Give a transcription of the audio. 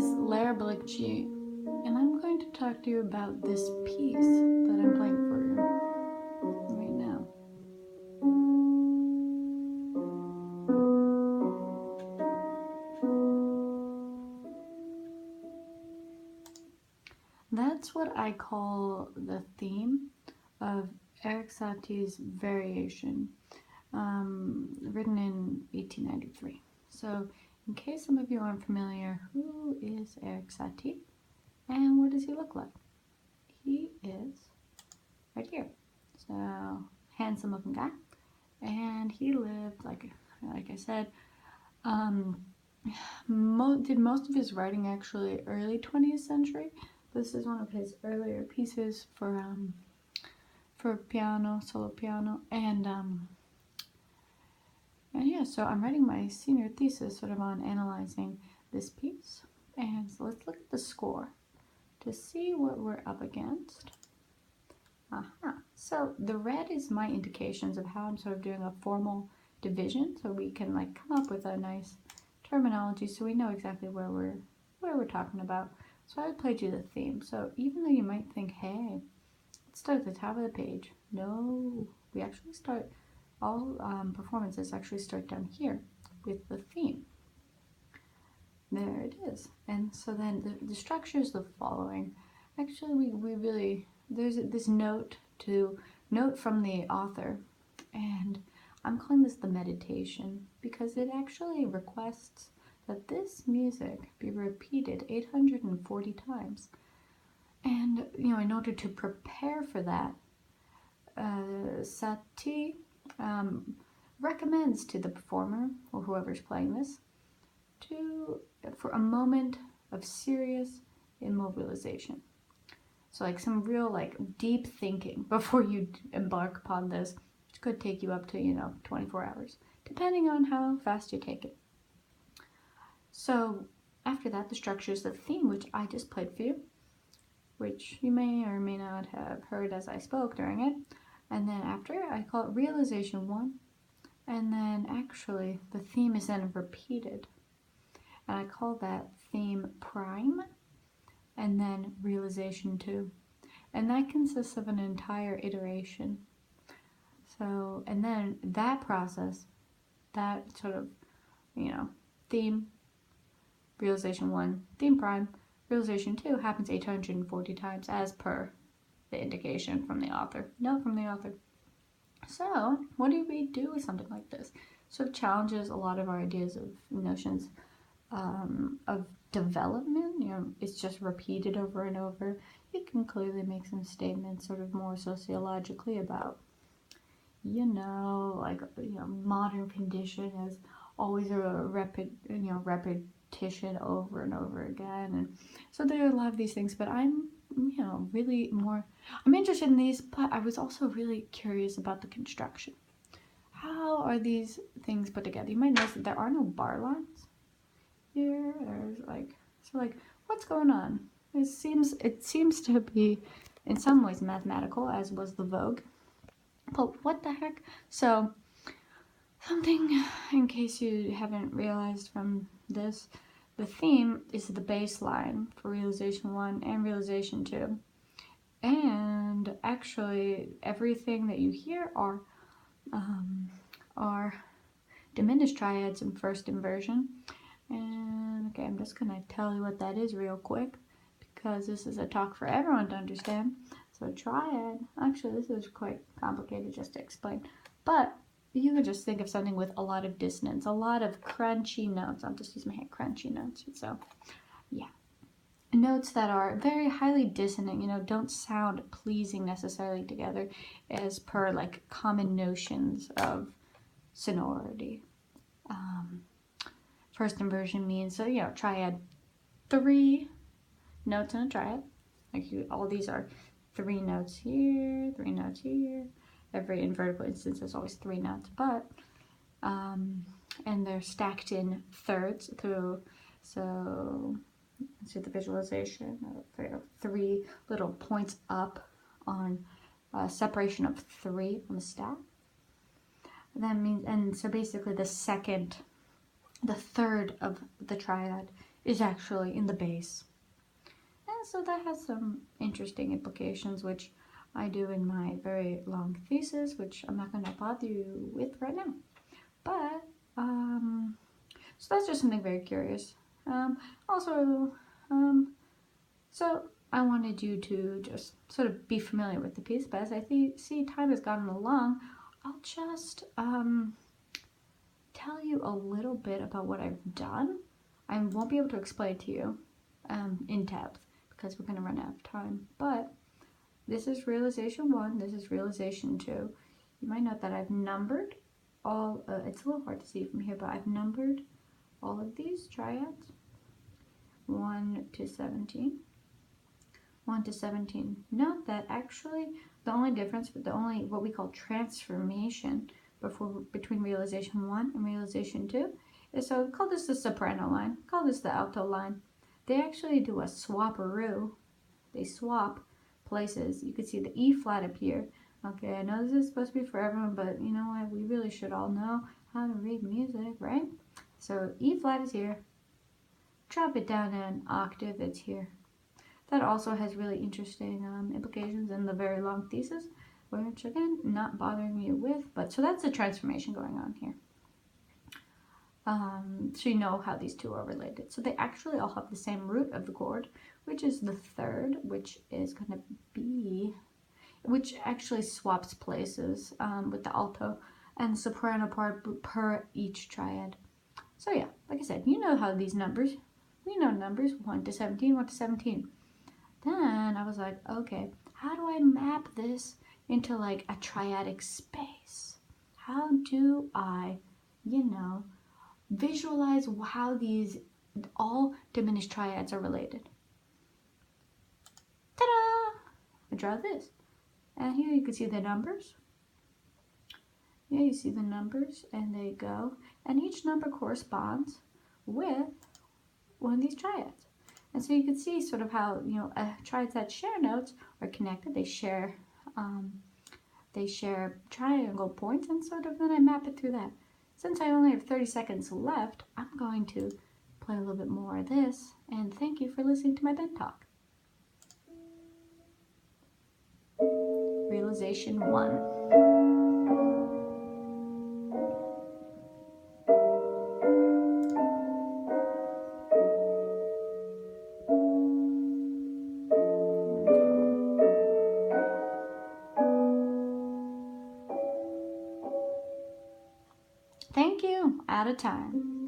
is Lara Balikci, and I'm going to talk to you about this piece that I'm playing for you right now. That's what I call the theme of Erik Satie's Variation, written in 1893. So, in case some of you aren't familiar, who is Erik Satie and what does he look like? He is right here. So, handsome looking guy. And he lived, like I said, did most of his writing actually early 20th century. This is one of his earlier pieces for piano, solo piano, and yeah. So I'm writing my senior thesis sort of on analyzing this piece, and so let's look at the score to see what we're up against. So the red is my indications of how I'm sort of doing a formal division, so we can like come up with a nice terminology so we know exactly where we're talking about. So I played you the theme. So even though you might think, hey, let's start at the top of the page. No, we actually start, all performances actually start down here with the theme. There it is. And so then the structure is the following. Actually, we really, there's this note from the author, and I'm calling this the meditation because it actually requests that this music be repeated 840 times. And, in order to prepare for that, Satie recommends to the performer, or whoever's playing this, for a moment of serious immobilization. So like some real deep thinking before you embark upon this, which could take you up to 24 hours, depending on how fast you take it. So after that, the structure is the theme, which I just played for you, which you may or may not have heard as I spoke during it. And then after, I call it realization 1, and then actually the theme is then repeated, and I call that theme prime, and then realization 2. And that consists of an entire iteration. So, and then that process, that sort of, theme, realization 1, theme prime, realization 2 happens 840 times as per the indication from the author, note from the author. So, what do we do with something like this? Sort of challenges a lot of our ideas of notions of development. It's just repeated over and over. You can clearly make some statements sort of more sociologically about, modern condition as always a repetition over and over again. And so there are a lot of these things, but I'm interested in these, but I was also really curious about the construction. How are these things put together? You might notice that there are no bar lines here. There's what's going on? It seems to be in some ways mathematical, as was the Vogue. But what the heck? So something, in case you haven't realized from this, the theme is the baseline for realization 1 and realization 2. And actually everything that you hear are diminished triads in first inversion. And okay, I'm just gonna tell you what that is real quick, because this is a talk for everyone to understand. So triad, actually this is quite complicated just to explain, but you could just think of something with a lot of dissonance, a lot of crunchy notes. I'll just use my hand, crunchy notes. So yeah, notes that are very highly dissonant, don't sound pleasing necessarily together as per common notions of sonority. First inversion means, so triad, 3 notes in a triad. All these are 3 notes here, 3 notes here. Every invertible instance is always 3 notes, but and they're stacked in thirds through. So let's do the visualization of 3 little points up on separation of 3 on the stack. That means, and so basically the third of the triad is actually in the base. And so that has some interesting implications, which I do in my very long thesis, which I'm not going to bother you with right now. But, so that's just something very curious. Also, so I wanted you to just sort of be familiar with the piece, but as I see time has gotten along, I'll just tell you a little bit about what I've done. I won't be able to explain to you in depth because we're going to run out of time, but this is realization 1, this is realization 2. You might note that I've numbered all, it's a little hard to see from here, but I've numbered all of these triads, 1 to 17. 1 to 17. Note that actually the only difference, but the only what we call transformation between realization 1 and realization 2 is, so call this the soprano line, call this the alto line. They actually do a swap-a-roo. They swap places. You can see the E flat up here. Okay, I know this is supposed to be for everyone, but you know what? We really should all know how to read music, right? So E flat is here. Drop it down an octave, it's here. That also has really interesting implications in the very long thesis, which again, not bothering you with, but so that's the transformation going on here. So you know how these two are related. So they actually all have the same root of the chord, which is the third, which is going to be, which actually swaps places with the alto and soprano part per each triad. So yeah, like I said, you know how these numbers, we know numbers 1 to 17, 1 to 17. Then I was like, okay, how do I map this into like a triadic space? How do I, visualize how these all diminished triads are related? Ta-da! I draw this. And here you can see the numbers. Yeah, you see the numbers and they go. And each number corresponds with one of these triads. And so you can see sort of how, triads that share notes are connected. They share triangle points, and sort of then I map it through that. Since I only have 30 seconds left, I'm going to play a little bit more of this, and thank you for listening to my bed talk. Realization 1. Thank you. Out of time.